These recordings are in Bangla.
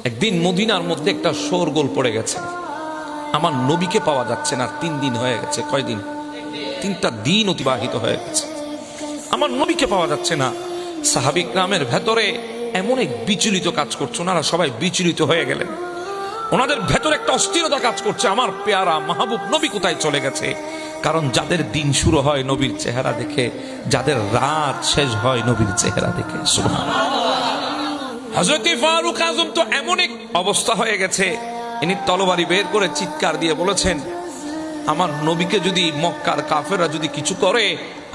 একদিন মদিনার মধ্যে একটা শোরগোল পড়ে গেছে, আমার নবীকে পাওয়া যাচ্ছে না। 3 দিন হয়ে গেছে। কয়দিন? 3টা দিন অতিবাহিত হয়ে গেছে, আমার নবীকে পাওয়া যাচ্ছে না। সাহাবী গ্রামের ভেতরে এমন এক বিচলিত কাজ করছে, ওনারা সবাই বিচলিত হয়ে গেলেন। ওনাদের ভেতরে একটা অস্থিরতা কাজ করছে, আমার পেয়ারা মাহবুব নবী কোথায় চলে গেছে। কারণ যাদের দিন শুরু হয় নবীর চেহারা দেখে, যাদের রাত শেষ হয় নবীর চেহারা দেখে। হযরত ফারুক আজম তো এমন এক অবস্থা হয়ে গেছে, ইনি তরবারি বের করে চিৎকার দিয়ে বলেছেন, আমার নবীকে যদি মক্কার কাফেররা যদি কিছু করে,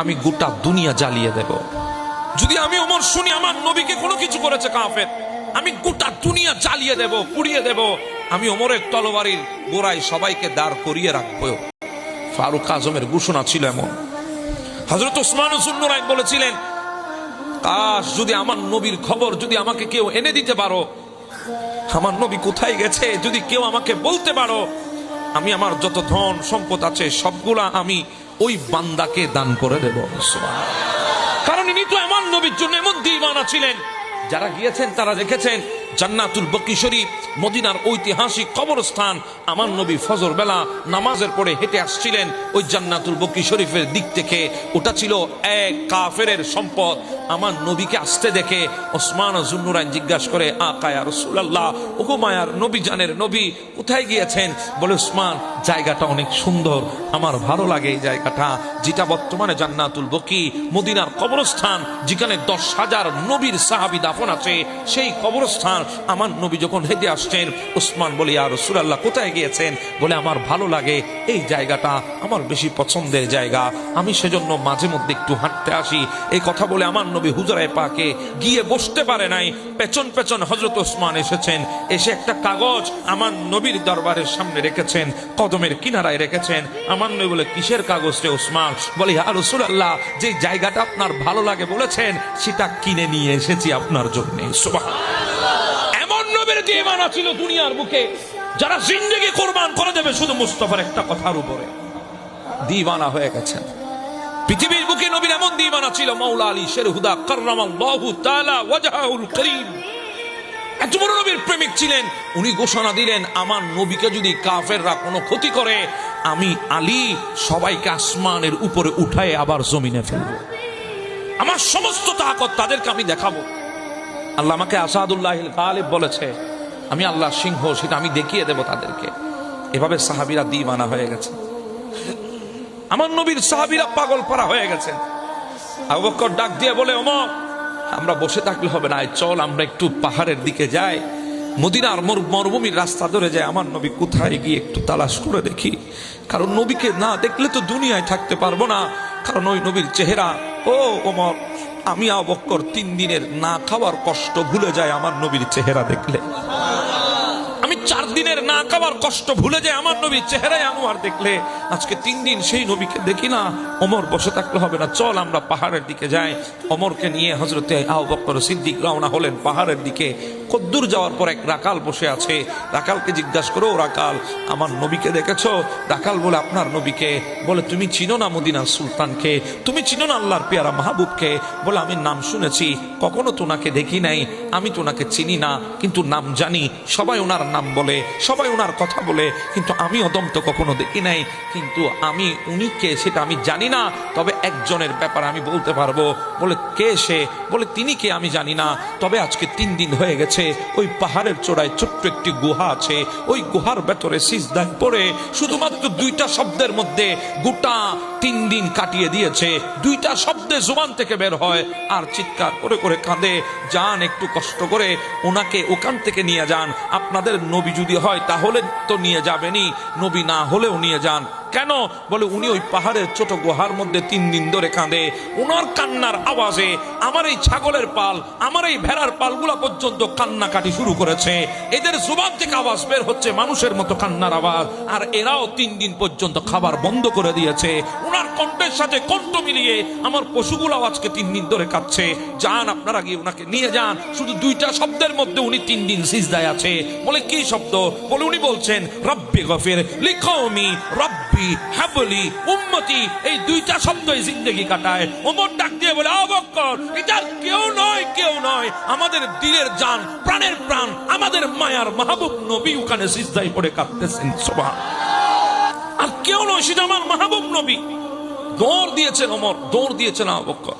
আমি গোটা দুনিয়া জ্বালিয়ে দেব। যদি আমি ওমর শুনি আমার নবীকে কোনো কিছু করেছে কাফের, আমি গোটা দুনিয়া জ্বালিয়ে দেব, পুড়িয়ে দেব। আমি ওমরের তরবারির গোড়ায় সবাইকে দাঁড় করিয়ে রাখবো। ফারুক আজমের ঘোষণা ছিল এমন। হযরত ওসমান যুন্নুরাইন বলেছিলেন, কাশ যদি আমার নবীর খবর যদি আমাকে কেউ এনে দিতে পারো, আমার নবী কোথায় গেছে যদি কেউ আমাকে বলতে পারো, আমি আমার যত ধন সম্পদ আছে সবগুলা আমি ওই বান্দাকে দান করে দেব। কারণ ইনি তো আমার নবীর জন্য এমন দিওয়ানা ছিলেন। যারা গিয়েছেন তারা দেখেছেন জান্নাতুল বকি শরীফ, মদিনার ঐতিহাসিক কবরস্থান। আমার নবী ফজর বেলা নামাজের পরে হেঁটে আসছিলেন ওই জান্নাতুল বকি শরীফের দিক থেকে। ওটা ছিল এক কাফেরের সম্পদ। আমার নবীকে আসতে দেখে ওসমান যুন্নুরাইন জিজ্ঞাসা করে, আকা ইয়া রাসূলুল্লাহ, ওগো মায়ার নবী জানের নবী কোথায় গিয়েছেন? বলে, ওসমান জায়গাটা অনেক সুন্দর, আমার ভালো লাগে এই জায়গাটা, যেটা বর্তমানে জান্নাতুল বকি মদিনার কবরস্থান, যেখানে 10,000 নবীর সাহাবী দাফন আছে, সেই কবরস্থান। আমার নবী যখন হেঁটে আসছেন, ওসমান বলে, ইয়া রাসূলুল্লাহ কোথায় গিয়েছেন? বলে, আমার ভালো লাগে এই জায়গাটা, আমার বেশি পছন্দের জায়গা, আমি সেজন্য মাঝে মধ্যে একটু হাঁটতে আসি। এই কথা বলে আমার নবী হুজরায়ে পাকে গিয়ে বসতে পারে নাই, পেছন পেছন হযরত ওসমান এসেছেন। এসে একটা কাগজ আমার নবীর দরবারের সামনে রেখেছেন, কদমের কিনারায় রেখেছেন। আমার নবী বলে, কিসের কাগজ রে ওসমান? বলে, ইয়া রাসূলুল্লাহ যে জায়গাটা আপনার ভালো লাগে বলেছেন, সেটা কিনে নিয়ে এসেছি আপনার জন্য। সুবহানাল্লাহ। এমন নবীর দিওয়ানা ছিল দুনিয়ার বুকে, যারা জিন্দেগি কুরবান করে দেবে শুধু মুস্তাফার একটা কথার উপরে। দিওয়ানা হয়ে গেছেন পৃথিবীর বুকে। নবীর এমন দিওয়ানা ছিল, মাওলা আলী শের হুদা কাররামাল্লাহু তাআলা ওয়াজহুল কারীম এত বড় নবীর প্রেমিক ছিলেন। উনি ঘোষণা দিলেন, আমার নবীকে যদি কাফেররা কোনো ক্ষতি করে, আমি আলী সবাইকে আসমানের উপরে উঠায় আবার জমিনে ফেলবো। আমার সমস্ত তাকত তাদেরকে আমি দেখাবো। আল্লাহ আমাকে আসাদুল্লাহিল গালিব বলেছে, আমি আল্লাহ সিংহ, সেটা আমি দেখিয়ে দেব তাদেরকে। এভাবে সাহাবীরা দিওয়ানা হয়ে গেছে। আমার নবীর সাহাবীরা পাগল পারা হয়ে গেছে। আবু বকর ডাক দিয়ে বলে, ওমর আমরা বসে থাকলে হবে না, চল আমরা একটু পাহাড়ের দিকে যাই, মদিনার মরুভূমির রাস্তা ধরে যায়, আমার নবী কোথায় গিয়ে একটু তালাশ করে দেখি। কারণ নবীকে না দেখলে তো দুনিয়ায় থাকতে পারবো না। কারণ ওই নবীর চেহারা, ও ওমর, আমি আবু বকর 3 দিনের না খাওয়ার কষ্ট ভুলে যায় আমার নবীর চেহারা দেখলে। আমি 4 দিনের না খাওয়ার কষ্ট ভুলে যায় আমার নবীর চেহারায় আনোয়ার দেখলে। আজকে 3 দিন সেই নবীকে দেখি না। ওমর বসে থাকলে হবে না, চল আমরা পাহাড়ের দিকে যাই। ওমরকে নিয়ে হযরতে আবু বকর সিদ্দিক রওনা হলেন পাহাড়ের দিকে। কদ্দূর যাওয়ার পর এক রাকাল বসে আছে। রাকালকে জিজ্ঞাসা করো, রাকাল আমার নবীকে দেখেছো? রাকাল বলে, আপনার নবীকে? বলে, তুমি চিনো না মদিনার সুলতানকে? তুমি চিনো না আল্লাহর পেয়ারা মাহবুবকে? বলে, আমি নাম শুনেছি, কখনো তো ওনাকে দেখি নাই, আমি তো ওনাকে চিনি না, কিন্তু নাম জানি, সবাই ওনার নাম বলে, সবাই ওনার কথা বলে, কিন্তু আমি অদম তো কখনো দেখি নাই। কিন্তু আমি উনি কে সেটা আমি জানি না, তবে একজনের ব্যাপারে আমি বলতে পারবো। বলে, কে সে? বলে, তিনি কে আমি জানি না, তবে আজকে 3 দিন হয়ে গেছে, ওই পাহাড়ের চূড়ায় ছোট্ট একটি গুহা আছে, ওই গুহার ভেতরে সিজদায় পড়ে শুধুমাত্র 2টা শব্দের মধ্যে গোটা 3 দিন কাটিয়ে দিয়েছে। 2টা শব্দে জবান থেকে বের হয় আর চিৎকার করে করে কাঁদে। যান একটু কষ্ট করে ওনাকে ওখান থেকে নিয়ে যান, আপনাদের নবী যদি হয় তাহলে তো নিয়ে যাবেনই, নবী না হলেও নিয়ে যান। কেন? বলে, উনি ওই পাহাড়ের ছোট গুহার মধ্যে 3 দিন ধরে কাঁদে। ওনার কান্নার আওয়াজে আমার এই ছাগলের পাল, আমার এই ভেড়ার পালগুলা পর্যন্ত কান্নাকাটি শুরু করেছে। এদের জবান থেকে আওয়াজ বের হচ্ছে মানুষের মতো কান্নার আওয়াজ, আর এরাও 3 দিন পর্যন্ত খাবার বন্ধ করে দিয়েছে। ওনার কণ্ঠের সাথে কণ্ঠ মিলিয়ে আমার পশুগুলাও আজকে 3 দিন ধরে কাঁদছে। যান আপনারা গিয়ে ওনাকে নিয়ে যান। শুধু 2টা শব্দের মধ্যে উনি 3 দিন সিজদায় আছে। বলে, কি শব্দ? বলে, উনি বলছেন, রব্বি গফির লিকওমি রব্বি রব্বি হাবলি উম্মতি, এই দুইটা শব্দই জিন্দেগি কাটায়। ওমর ডাক দিয়ে বলে, আবু বকর, এটা কেউ নয়, কেউ নয়, আমাদের দিলের জান, প্রাণের প্রাণ, আমাদের মায়ার মাহবুব নবী ওখানে সিজদায় পড়ে কাঁদতেছেন। সুবহান। আর কেউ নয়, সেটা আমার মাহবুব নবী। দৌড় দিয়েছেন ওমর, দৌড় দিয়েছেন আবু বকর,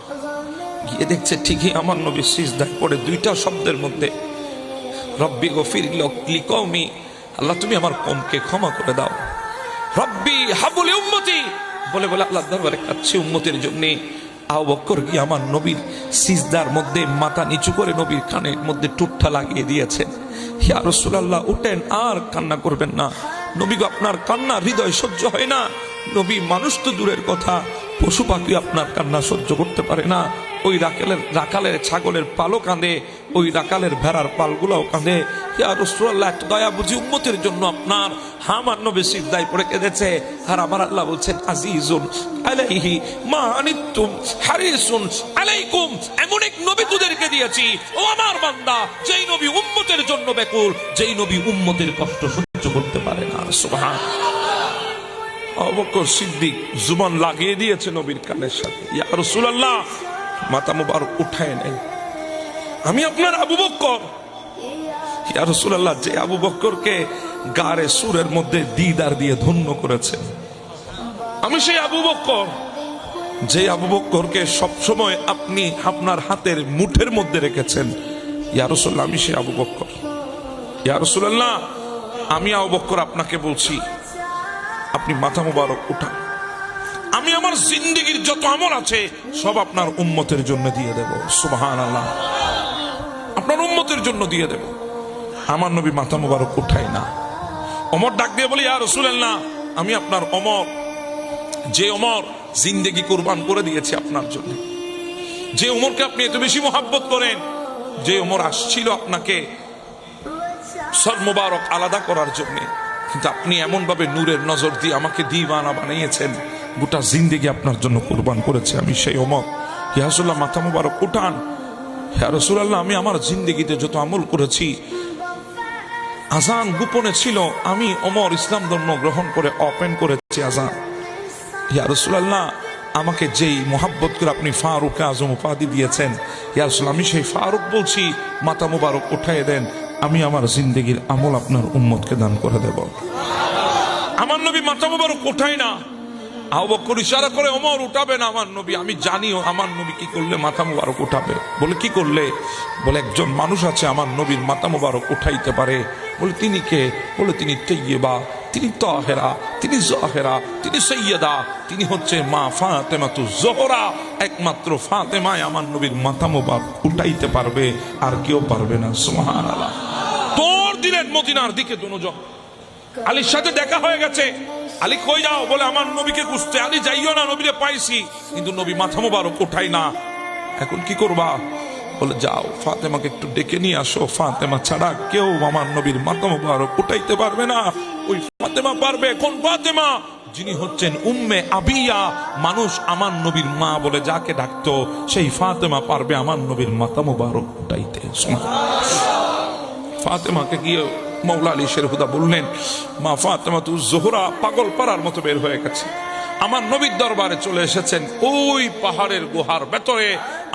গিয়ে দেখছে ঠিকই আমার নবী সিজদায় পড়ে দুইটা শব্দের মধ্যে, রব্বি গফির লিকওমি, আল্লাহ তুমি আমার কওমকে ক্ষমা করে দাও, রব্বি হাবলি উম্মতি বলে বলে আল্লাহর দরবারে কাঁদছে উম্মতের জন্য। আবু বকর গিয়ে আমার নবীর সিজদার মধ্যে মাথা নিচু করে নবীর কানের মধ্যে টুট্টা লাগিয়ে দিয়েছেন। ইয়া রাসূলুল্লাহ, উঠেন, আর কান্না করবেন না। নবী গো, আপনার কান্না হৃদয় সহ্য হয় না। নবী মানুষ তো দূরের কথা, পশু পাখি আপনার কান্না সহ্য করতে পারে না। ওই রাখালের ছাগলের পালও কাঁদে, ওই রাখালের ভেড়ার পালগুলাও কাঁদে। ইয়া রাসূলুল্লাহ, একটু দয়া বুঝি উম্মতের জন্য আপনার। আমার নবী সিজদায় পড়ে কেঁদেছে। আর আমার আল্লাহ বলছেন, আজিজুন আলাইহি মা আনিতুম হারিসুন আলাইকুম, এমন এক নবী তোদেরকে দিয়েছি ও আমার বান্দা, যেই নবী উম্মতের জন্য ব্যাকুল, যেই নবী উম্মতের কষ্ট সহ্য করতে পারে না। সুবহান। আবু বকর সিদ্দিক জুবান লাগিয়ে দিয়েছে নবীর কানের সাথে, ইয়া রাসূলুল্লাহ, মাথা মুবারক উঠায় নেন, আমি আপনার আবু বকর। ইয়া রাসূলুল্লাহ, যে আবু বকরকে গারে সুরের মধ্যে দিদার দিয়ে ধন্য করেছেন, আমি সেই আবু বকর, যে আবু বকরকে সবসময় আপনি আপনার হাতের মুঠের মধ্যে রেখেছেন। ইয়া রাসূলুল্লাহ, আমি সেই আবু বকর। ইয়া রাসূলুল্লাহ, আমি আবু বকর আপনাকে বলছি, আপনি মাথা মুবারক উঠান, আমি আমার জিন্দেগির যত আমল আছে সব আপনার উম্মতের জন্য দিয়ে দেব। সুবহানাল্লাহ, আপনার উম্মতের জন্য দিয়ে দেব। আমার নবী মাথা মুবারক উঠায় না। ওমর ডাক দিয়ে বলি, ইয়া রাসূলুল্লাহ, আমি আপনার ওমর, যে ওমর জিন্দেগি কুরবান করে দিয়েছে আপনার জন্য, যে ওমরকে আপনি এত বেশি মোহাব্বত করেন, যে ওমর আসছিল আপনাকে সর মুবারক আলাদা করার জন্য, কিন্তু আপনি এমন ভাবে নূরের নজর দিয়ে আমাকে দিওয়ানা বানিয়েছেন, গোটা জিন্দেগি আপনার জন্য কুরবান করেছে, আমি সেই ওমর। ইয়া রাসূলুল্লাহ, মাথা মুবারক উঠান। ইয়া রাসূলুল্লাহ, আমি আমার জিন্দেগিতে যত আমল করেছি, আজান গোপনে ছিল, আমি ওমর ইসলাম ধর্ম গ্রহণ করে ওপেন করেছি আজান। ইয়া রাসূলুল্লাহ, আমাকে যেই মোহাব্বত করে আপনি ফারুক আজম উপাধি দিয়েছেন, ইয়া রাসূলুল্লাহ, আমি সেই ফারুক বলছি, মাথা মুবারক উঠায় দেন, আমি আমার জিন্দেগির আমল আপনার উম্মতকে দান করে দেব। আমার নবী মাথা মুবারক উঠায় না। আবু বকর ইশারা করে, ওমর উঠাবে না আমার নবী। আমি জানিও আমার নবী কি করলে মাথা মুবারক উঠাবে। বলে কি করলে? বলে একজন মানুষ আছে আমার নবীর মাথা মুবারক উঠাইতে পারে। বলে তিনি কে? বলে তিনি তাইয়্যিবা, তিনি তাহেরা, তিনি জাহেরা, তিনি সৈয়দা, তিনি হচ্ছে মা ফাতেমাতুজ জোহরা। একমাত্র ফাতেমাই আমার নবীর মাথা মুবারক উঠাইতে পারবে, আর কেউ পারবে না। সুবহানাল্লাহ। দৌড় দিলেন মদিনার দিকে দুজন। আলীর সাথে দেখা হয়ে গেছে। আলী কই যাও? বলে আমার নবীকে খুঁজতে। আলী যাইও না, নবীরে পাইছি, কিন্তু নবী মাথা মুবারক উঠাই না। এখন কি করবা? বলে যাও ফাতেমাকে একটু ডেকে নিয়ে আসো। ফাতেমা ছাড়া কেউ আমার নবীর মাথা মুবারক উঠাইতে পারবে না। ওই ফাতেমা পারবে। কোন ফাতেমা? যিনি হচ্ছেন উম্মে আবিয়া, মানুষ আমার নবীর মা বলে যাকে ডাকতো, সেই ফাতেমা পারবে আমার নবীর মাথা মুবারক উঠাইতে। ফাতেমাকে গিয়ে মৌলা আলী শেরহুদা বললেন, মা ফাতেমাতুজ জোহরা পাগল পাড়ার মতো বের হয়ে গেছে, আমার নবীর দরবারে চলে এসেছেন। ওই পাহাড়ের গুহার ভেতরে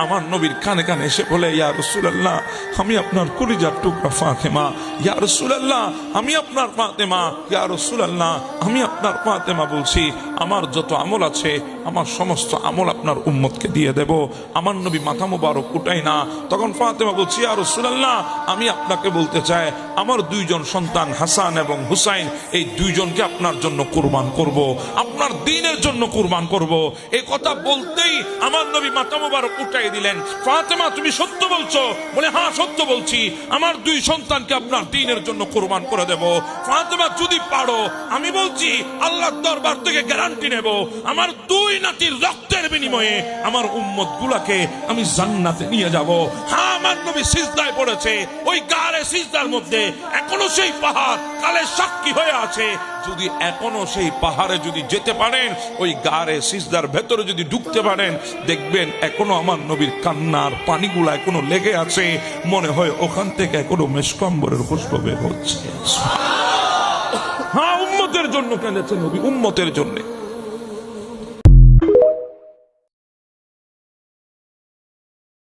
আমার নবীর কানে কানে এসে বলে, ইয়া রাসূলুল্লাহ, আমি আপনার কলিজার টুকরা ফাতেমা। ইয়া রাসূলুল্লাহ, আমি আপনার ফাতেমা। ইয়া রাসূলুল্লাহ, আমি আপনার ফাতেমা। বলছি আমার যত আমল আছে, আমার সমস্ত আমল আপনার উম্মতকে দিয়ে দেব। আমার নবী মাথা মুবারক উঠাই না। তখন ফাতেমা বলছি, ইয়া রাসূলুল্লাহ, আমি আপনাকে বলতে চাই, আমার দুইজন সন্তান হাসান এবং হুসাইন, এই দুইজনকে আপনার জন্য কুরবান করব, আপনার দ্বীনের জন্য কুরবান করব। এই কথা বলতেই আমার নবী মাথা মুবারক উঠাই দিলেন। ফাতেমা, তুমি সত্য বলছো? বলে হ্যাঁ, সত্য বলছি, আমার দুই সন্তানকে আপনার দ্বীনের জন্য কুরবান করে দেব। ফাতেমা, যদি পারো, আমি বলছি আল্লাহর দরবার থেকে গ্যারান্টি নেব, আমার দুই নাতির রক্তের বিনিময়ে আমার উম্মত গুলাকে আমি জান্নাতে নিয়ে যাব। হ্যাঁ, আমার নবী সিজদায় পড়েছে, ওই গারে সিজদার মধ্যে এখনো সেই পাহাড় কালের সাক্ষী হয়ে আছে। যদি এখনো সেই পাহাড়ে যদি যেতে পারেন, ওই গারে সিজদার ভেতরে যদি ঢুকতে পারেন, দেখবেন এখনো আমার নবীর কান্নার পানিগুলা এখনো লেগে আছে। মনে হয় ওখান থেকে এখনো মেশকম্বরের পুষ্প বের হচ্ছে। হ্যাঁ, উম্মত উম্মতের জন্য কেঁদেছে নবী, উম্মতের জন্য।